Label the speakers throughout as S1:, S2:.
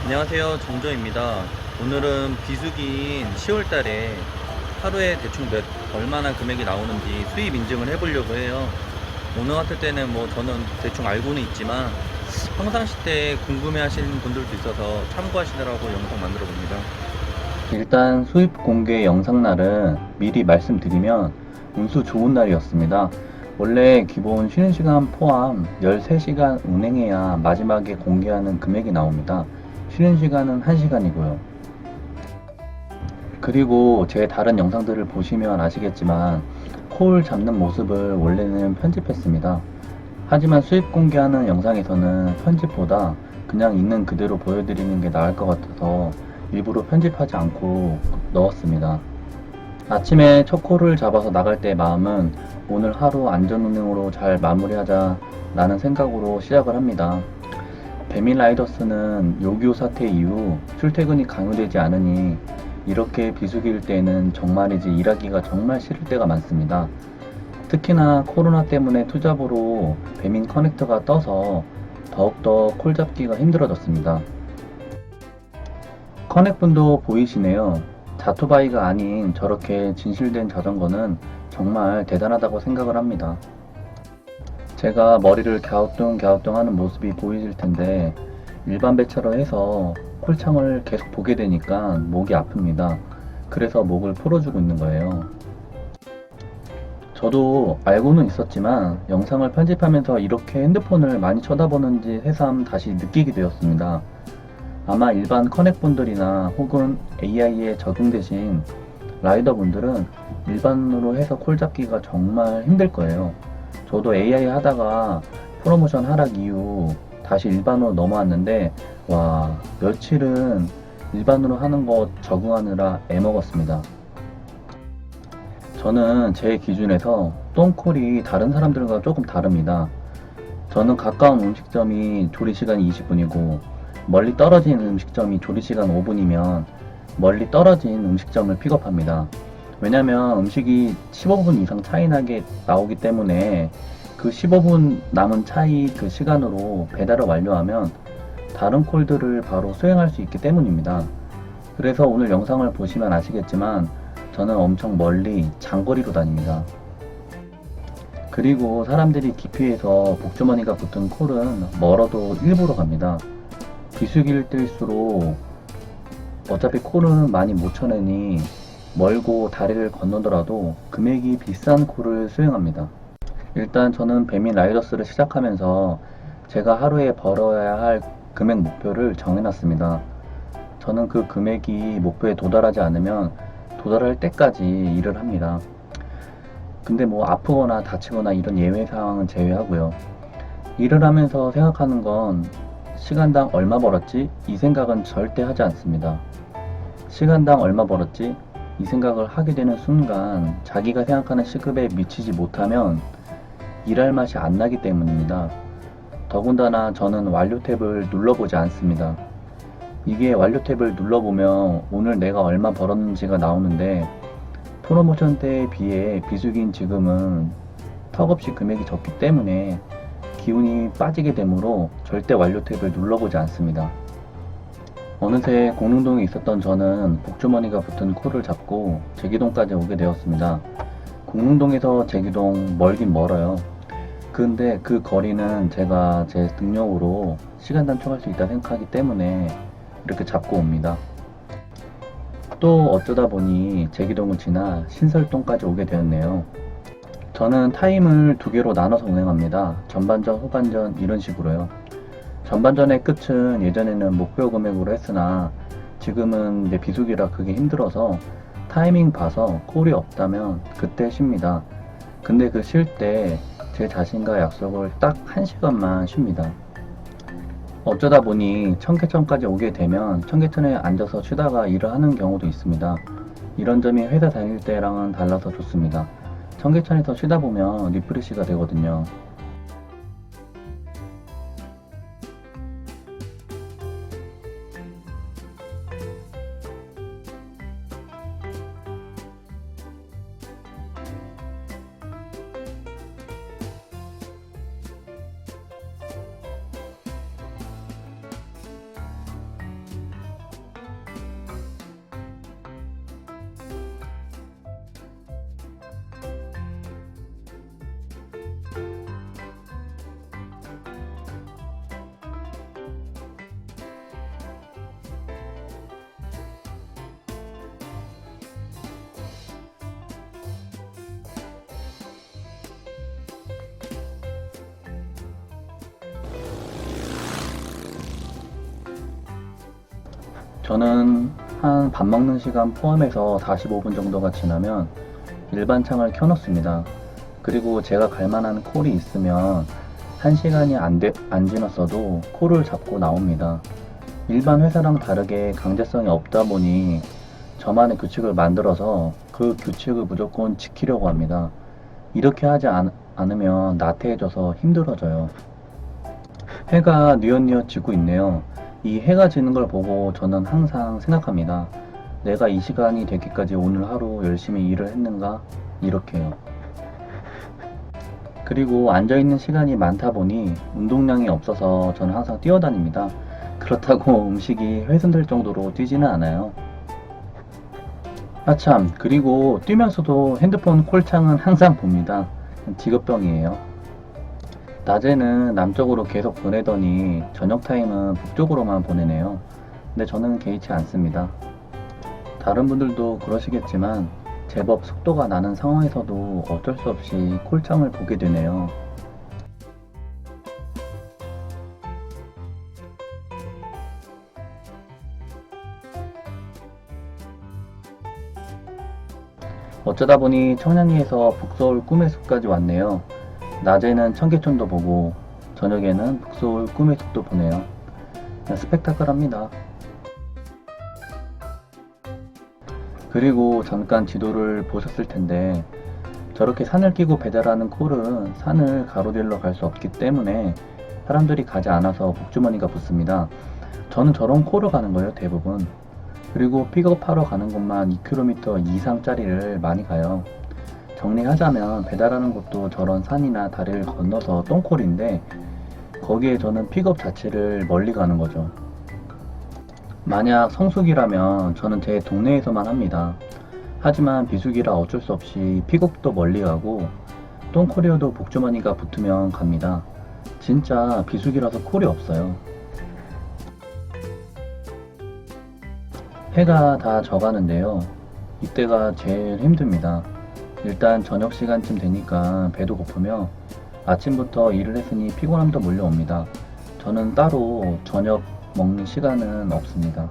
S1: 안녕하세요, 정조입니다. 오늘은 비수기인 10월달에 하루에 대충 얼마나 금액이 나오는지 수입 인증을 해보려고 해요. 오늘 같을 때는 저는 대충 알고는 있지만 평상시 때 궁금해 하시는 분들도 있어서 참고하시느라고 영상 만들어 봅니다. 일단 수입 공개 영상날은 미리 말씀드리면 운수 좋은 날이었습니다. 원래 기본 쉬는 시간 포함 13시간 운행해야 마지막에 공개하는 금액이 나옵니다. 쉬는 시간은 1시간이고요. 그리고 제 다른 영상들을 보시면 아시겠지만 콜 잡는 모습을 원래는 편집했습니다. 하지만 수입 공개하는 영상에서는 편집보다 그냥 있는 그대로 보여드리는 게 나을 것 같아서 일부러 편집하지 않고 넣었습니다. 아침에 첫 콜을 잡아서 나갈 때 마음은 오늘 하루 안전운행으로 잘 마무리하자 라는 생각으로 시작을 합니다. 배민 라이더스는 요기요 사태 이후 출퇴근이 강요되지 않으니 이렇게 비수기일 때는 정말이지 일하기가 정말 싫을 때가 많습니다. 특히나 코로나 때문에 투잡으로 배민 커넥터가 떠서 더욱더 콜 잡기가 힘들어졌습니다. 커넥분도 보이시네요. 자토바이가 아닌 저렇게 진실된 자전거는 정말 대단하다고 생각을 합니다. 제가 머리를 갸우뚱 하는 모습이 보이실 텐데 일반 배차로 해서 콜창을 계속 보게 되니까 목이 아픕니다. 그래서 목을 풀어주고 있는 거예요. 저도 알고는 있었지만 영상을 편집하면서 이렇게 핸드폰을 많이 쳐다보는지 새삼 다시 느끼게 되었습니다. 아마 일반 커넥분들이나 혹은 AI에 적응되신 라이더분들은 일반으로 해서 콜 잡기가 정말 힘들 거예요. 저도 AI 하다가 프로모션 하락 이후 다시 일반으로 넘어왔는데 와, 며칠은 일반으로 하는 거 적응하느라 애먹었습니다. 저는 제 기준에서 똥콜이 다른 사람들과 조금 다릅니다. 저는 가까운 음식점이 조리시간이 20분이고 멀리 떨어진 음식점이 조리시간 5분이면 멀리 떨어진 음식점을 픽업합니다. 왜냐면 음식이 15분 이상 차이 나게 나오기 때문에 그 15분 남은 차이 그 시간으로 배달을 완료하면 다른 콜들을 바로 수행할 수 있기 때문입니다. 그래서 오늘 영상을 보시면 아시겠지만 저는 엄청 멀리 장거리로 다닙니다. 그리고 사람들이 기피해서 복주머니가 붙은 콜은 멀어도 일부러 갑니다. 비수기일 때일수록 어차피 콜은 많이 못 쳐내니 멀고 다리를 건너더라도 금액이 비싼 콜을 수행합니다. 일단 저는 배민 라이더스를 시작하면서 제가 하루에 벌어야 할 금액 목표를 정해놨습니다. 저는 그 금액이 목표에 도달하지 않으면 도달할 때까지 일을 합니다. 근데 아프거나 다치거나 이런 예외 상황은 제외하고요. 일을 하면서 생각하는 건 시간당 얼마 벌었지? 이 생각은 절대 하지 않습니다. 시간당 얼마 벌었지? 이 생각을 하게 되는 순간 자기가 생각하는 시급에 미치지 못하면 일할 맛이 안 나기 때문입니다. 더군다나 저는 완료 탭을 눌러보지 않습니다. 이게 완료 탭을 눌러보면 오늘 내가 얼마 벌었는지가 나오는데 프로모션 때에 비해 비수기인 지금은 턱없이 금액이 적기 때문에 기운이 빠지게 되므로 절대 완료 탭을 눌러보지 않습니다. 어느새 공릉동에 있었던 저는 복주머니가 붙은 콜을 잡고 제기동까지 오게 되었습니다. 공릉동에서 제기동 멀긴 멀어요. 근데 그 거리는 제가 제 능력으로 시간 단축할 수 있다 생각하기 때문에 이렇게 잡고 옵니다. 또 어쩌다 보니 제기동을 지나 신설동까지 오게 되었네요. 저는 타임을 두 개로 나눠서 운행합니다. 전반전, 후반전 이런 식으로요. 전반전의 끝은 예전에는 목표 금액으로 했으나 지금은 이제 비수기라 그게 힘들어서 타이밍 봐서 콜이 없다면 그때 쉽니다. 근데 그 쉴 때 제 자신과 약속을 딱 1시간만 쉽니다. 어쩌다 보니 청계천까지 오게 되면 청계천에 앉아서 쉬다가 일을 하는 경우도 있습니다. 이런 점이 회사 다닐 때랑은 달라서 좋습니다. 청계천에서 쉬다 보면 리프레시가 되거든요. 저는 한 밥 먹는 시간 포함해서 45분 정도가 지나면 일반 창을 켜놓습니다. 그리고 제가 갈 만한 콜이 있으면 1시간이 안 지났어도 콜을 잡고 나옵니다. 일반 회사랑 다르게 강제성이 없다 보니 저만의 규칙을 만들어서 그 규칙을 무조건 지키려고 합니다. 이렇게 하지 않으면 나태해져서 힘들어져요. 해가 뉘엿뉘엿 지고 있네요. 이 해가 지는 걸 보고 저는 항상 생각합니다. 내가 이 시간이 되기까지 오늘 하루 열심히 일을 했는가? 이렇게요. 그리고 앉아있는 시간이 많다 보니 운동량이 없어서 저는 항상 뛰어다닙니다. 그렇다고 음식이 훼손될 정도로 뛰지는 않아요. 아참, 그리고 뛰면서도 핸드폰 콜창은 항상 봅니다. 직업병이에요. 낮에는 남쪽으로 계속 보내더니 저녁 타임은 북쪽으로만 보내네요. 근데 저는 개의치 않습니다. 다른 분들도 그러시겠지만 제법 속도가 나는 상황에서도 어쩔 수 없이 콜창을 보게 되네요. 어쩌다 보니 청량리에서 북서울 꿈의 숲까지 왔네요. 낮에는 청계천도 보고 저녁에는 북서울 꿈의 숲도 보네요. 스펙타클합니다. 그리고 잠깐 지도를 보셨을 텐데 저렇게 산을 끼고 배달하는 콜은 산을 가로질러 갈 수 없기 때문에 사람들이 가지 않아서 복주머니가 붙습니다. 저는 저런 콜을 가는 거예요, 대부분. 그리고 픽업하러 가는 곳만 2km 이상짜리를 많이 가요. 정리하자면 배달하는 곳도 저런 산이나 다리를 건너서 똥콜인데 거기에 저는 픽업 자체를 멀리 가는 거죠. 만약 성수기라면 저는 제 동네에서만 합니다. 하지만 비수기라 어쩔 수 없이 픽업도 멀리 가고 똥콜이어도 복주머니가 붙으면 갑니다. 진짜 비수기라서 콜이 없어요. 해가 다 져가는데요. 이때가 제일 힘듭니다. 일단 저녁 시간쯤 되니까 배도 고프며 아침부터 일을 했으니 피곤함도 몰려옵니다. 저는 따로 저녁 먹는 시간은 없습니다.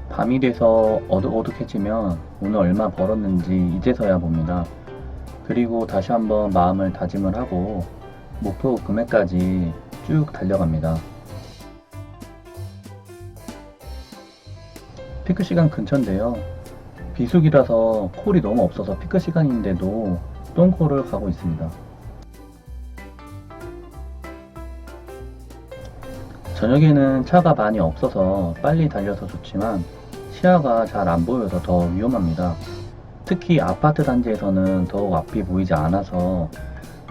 S1: 밤이 돼서 어둑어둑해지면 오늘 얼마 벌었는지 이제서야 봅니다. 그리고 다시 한번 마음을 다짐을 하고 목표 금액까지 쭉 달려갑니다. 피크 시간 근처인데요. 비수기라서 콜이 너무 없어서 피크 시간인데도 똥콜을 가고 있습니다. 저녁에는 차가 많이 없어서 빨리 달려서 좋지만 시야가 잘 안 보여서 더 위험합니다. 특히 아파트 단지에서는 더욱 앞이 보이지 않아서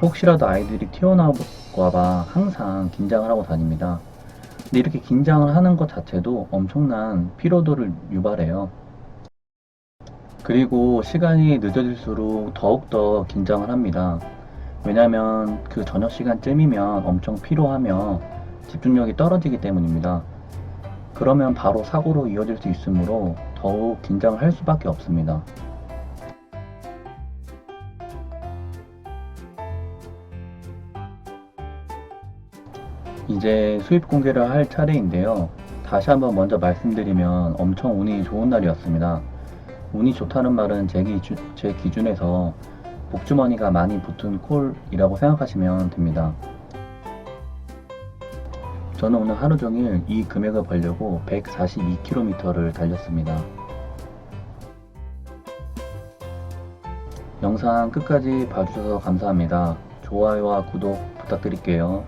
S1: 혹시라도 아이들이 튀어나올까봐 항상 긴장을 하고 다닙니다. 근데 이렇게 긴장을 하는 것 자체도 엄청난 피로도를 유발해요. 그리고 시간이 늦어질수록 더욱더 긴장을 합니다. 왜냐면 그 저녁 시간쯤이면 엄청 피로하며 집중력이 떨어지기 때문입니다. 그러면 바로 사고로 이어질 수 있으므로 더욱 긴장을 할 수밖에 없습니다. 이제 수입 공개를 할 차례인데요. 다시 한번 먼저 말씀드리면 엄청 운이 좋은 날이었습니다. 운이 좋다는 말은 제 기준에서 복주머니가 많이 붙은 콜이라고 생각하시면 됩니다. 저는 오늘 하루 종일 이 금액을 벌려고 142km를 달렸습니다. 영상 끝까지 봐주셔서 감사합니다. 좋아요와 구독 부탁드릴게요.